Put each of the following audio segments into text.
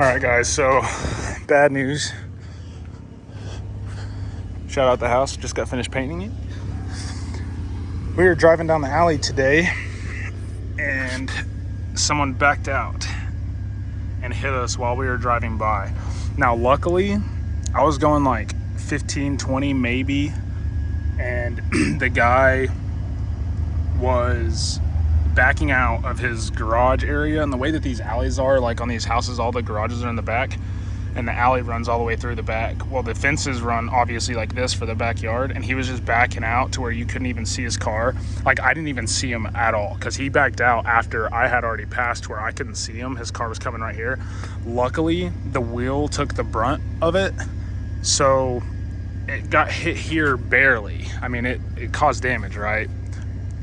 All right, guys, so bad news. Shout out the house, just got finished painting it. We were driving down the alley today and someone backed out and hit us while we were driving by. Now, luckily, I was going like 15, 20 maybe, and the guy was backing out of his garage area. And the way that these alleys are, like on these houses, all the garages are in the back and the alley runs all the way through the back. Well, the fences run obviously like this for the backyard, and he was just backing out to where you couldn't even see his car. Like, I didn't even see him at all because he backed out after I had already passed where I couldn't see him. His car was coming right here. Luckily, the wheel took the brunt of it, so it got hit here barely. I mean, it caused damage, right?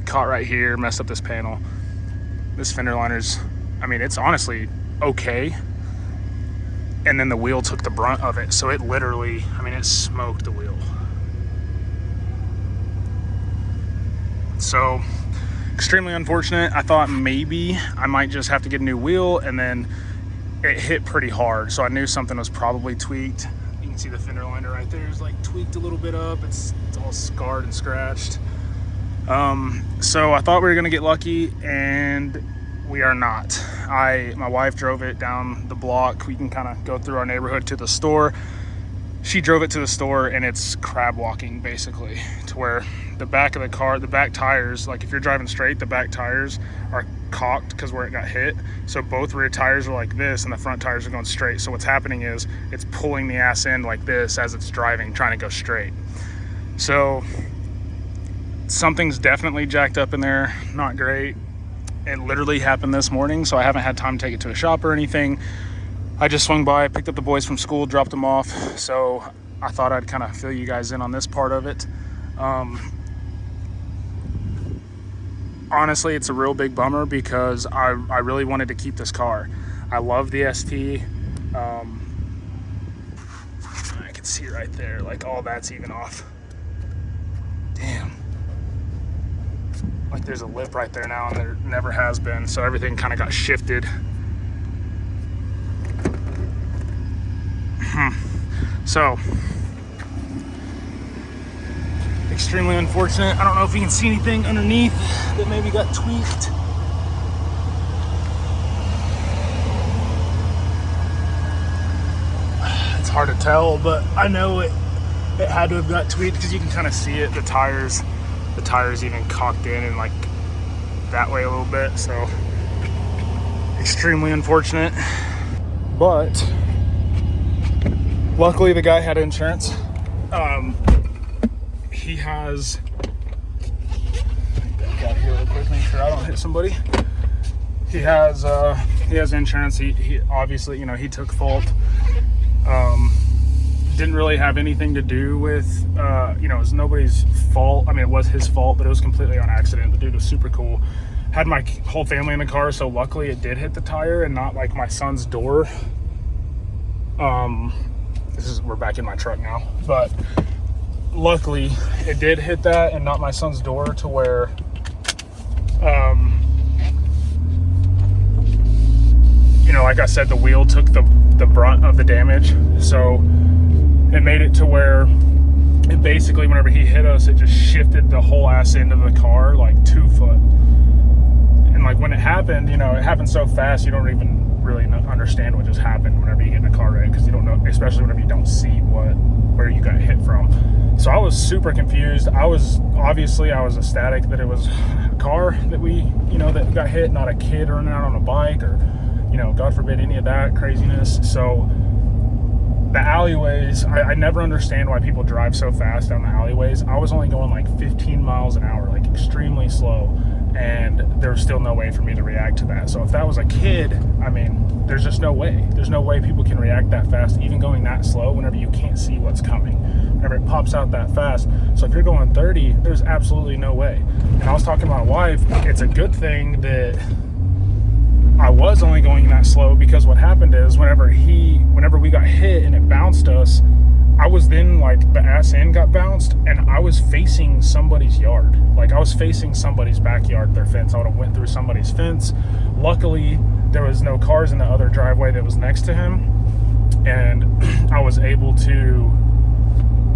Caught right here, messed up this panel. This fender liner's, I mean, it's honestly okay. And then the wheel took the brunt of it. So it literally, I mean, it smoked the wheel. So extremely unfortunate. I thought maybe I might just have to get a new wheel, and then it hit pretty hard. So I knew something was probably tweaked. You can see the fender liner right there is like tweaked a little bit up. It's all scarred and scratched. So I thought we were gonna get lucky, and we are not. My wife drove it down the block. We can kind of go through our neighborhood to the store. She drove it to the store, and it's crab walking basically, to where the back of the car, the back tires, like if you're driving straight, the back tires are cocked because where it got hit. So both rear tires are like this, and the front tires are going straight. So what's happening is it's pulling the ass end like this as it's driving, trying to go straight. So something's definitely jacked up in there, not great. It literally happened this morning, so I haven't had time to take it to a shop or anything. I just swung by, picked up the boys from school, dropped them off, so I thought I'd kind of fill you guys in on this part of it. Honestly, it's a real big bummer because I really wanted to keep this car. I love the ST. I can see right there, like all that's even off. Damn. Like there's a lip right there now, and there never has been, so everything kind of got shifted. So extremely unfortunate. I don't know if you can see anything underneath that maybe got tweaked. It's hard to tell, but I know it had to have got tweaked because you can kind of see it. The tires even cocked in and like that way a little bit, so extremely unfortunate. But luckily the guy had insurance. He has, back out here real quick, make sure I don't hit somebody. He has insurance. He obviously, you know, he took fault. Didn't really have anything to do with, you know, it was nobody's fault. I mean, it was his fault, but it was completely on accident. The dude was super cool. Had my whole family in the car, so luckily it did hit the tire and not like my son's door. We're back in my truck now, but luckily it did hit that and not my son's door, to where, you know, like I said, the wheel took the brunt of the damage. So it made it to where it basically, whenever he hit us, it just shifted the whole ass end of the car like 2 foot. And like when it happened, you know, it happened so fast, you don't even really understand what just happened whenever you get in a car wreck, because you don't know, especially whenever you don't see where you got hit from. So I was super confused. I was ecstatic that it was a car that that got hit, not a kid running out on a bike, or, you know, God forbid any of that craziness. So the alleyways, I never understand why people drive so fast down the alleyways. I was only going like 15 miles an hour, like extremely slow, and there was still no way for me to react to that. So if that was a kid, I mean, there's just no way. There's no way people can react that fast, even going that slow, whenever you can't see what's coming, whenever it pops out that fast. So if you're going 30, there's absolutely no way. And I was talking to my wife, it's a good thing that I was only going that slow, because what happened is whenever we got hit and it bounced us, I was then like the ass end got bounced and I was facing somebody's yard. Like I was facing somebody's backyard, their fence. I would have went through somebody's fence. Luckily, there was no cars in the other driveway that was next to him. And I was able to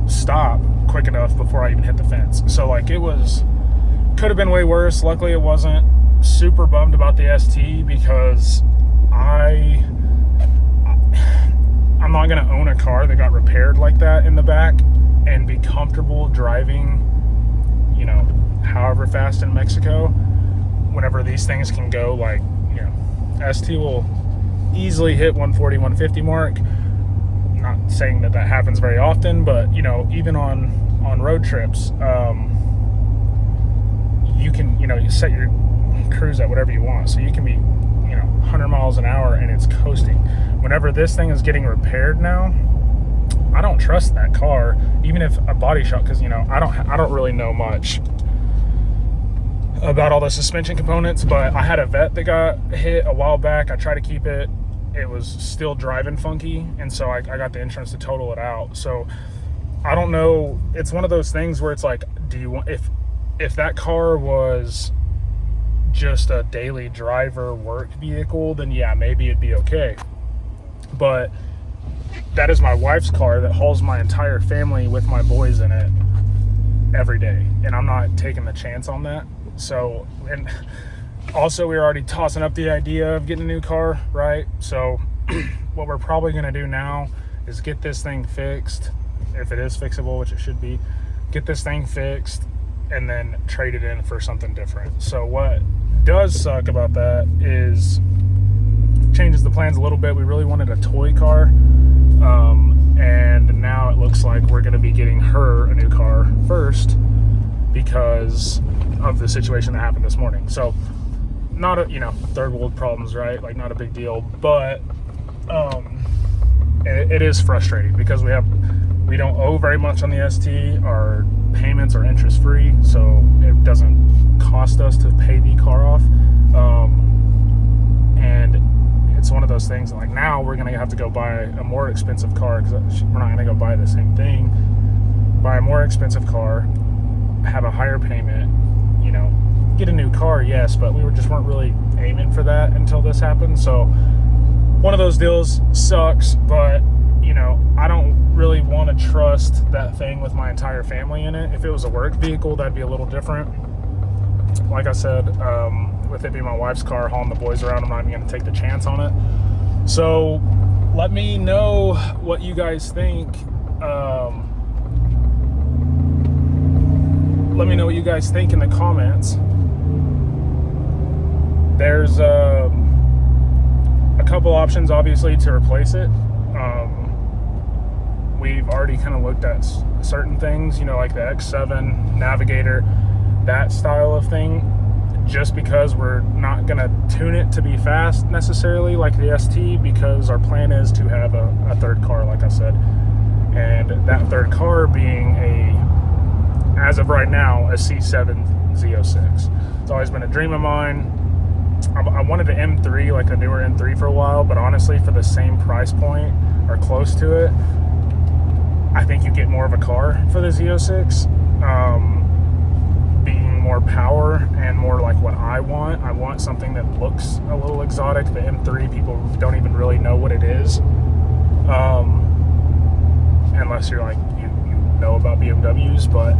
stop quick enough before I even hit the fence. So like could have been way worse. Luckily it wasn't. Super bummed about the ST because I'm not going to own a car that got repaired like that in the back and be comfortable driving, you know, however fast in Mexico whenever these things can go like, you know, ST will easily hit 140, 150 mark. Not saying that happens very often, but, you know, even on road trips, you can, you know, you set your cruise at whatever you want. So you can be, you know, 100 miles an hour and it's coasting. Whenever this thing is getting repaired now, I don't trust that car, even if a body shop, because, you know, I don't really know much about all the suspension components, but I had a Vet that got hit a while back. I tried to keep it. It was still driving funky, and so I got the insurance to total it out. So I don't know. It's one of those things where it's like, do you want, if that car was just a daily driver work vehicle, then yeah, maybe it'd be okay. But that is my wife's car that hauls my entire family with my boys in it every day, and I'm not taking the chance on that. So, and also we were already tossing up the idea of getting a new car, right? So what we're probably going to do now is get this thing fixed, if it is fixable, which it should be. Get this thing fixed and then trade it in for something different. So what does suck about that is changes the plans a little bit. We really wanted a toy car, and now it looks like we're going to be getting her a new car first because of the situation that happened this morning. So not a, you know, third world problems, right? Like not a big deal, but it is frustrating because we don't owe very much on the ST. Our payments are interest free, so it doesn't cost us to pay the car off. And it's one of those things like now we're gonna have to go buy a more expensive car because we're not gonna go buy the same thing. Buy a more expensive car, have a higher payment, you know, get a new car, yes, but we weren't really aiming for that until this happened. So one of those deals sucks, but you know, I don't really want to trust that thing with my entire family in it. If it was a work vehicle, that'd be a little different. Like I said, with it being my wife's car, hauling the boys around, I'm not even going to take the chance on it. So let me know what you guys think. Let me know what you guys think in the comments. There's a couple options, obviously, to replace it. We've already kind of looked at certain things, you know, like the X7 Navigator, that style of thing, just because we're not going to tune it to be fast necessarily like the ST, because our plan is to have a third car, like I said. And that third car being as of right now, a C7 Z06. It's always been a dream of mine. I wanted an M3, like a newer M3 for a while, but honestly, for the same price point or close to it, I think you get more of a car for the Z06, being more power and more like what I want. I want something that looks a little exotic. The M3, people don't even really know what it is, unless you're like, you know about BMWs, but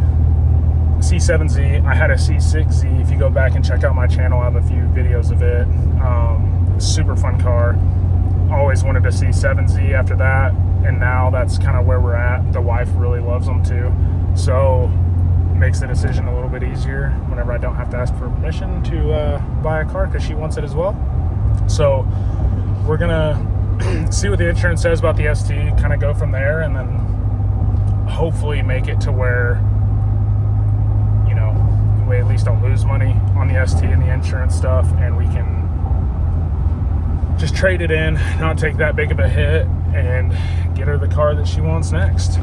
C7Z, I had a C6Z. If you go back and check out my channel, I have a few videos of it. Super fun car. Always wanted a C7Z after that, and now that's kind of where we're at. The wife really loves them too, so it makes the decision a little bit easier whenever I don't have to ask for permission to buy a car because she wants it as well. So we're gonna see what the insurance says about the ST, kind of go from there, and then hopefully make it to where, you know, we at least don't lose money on the ST and the insurance stuff, and we can just trade it in, not take that big of a hit, and get her the car that she wants next.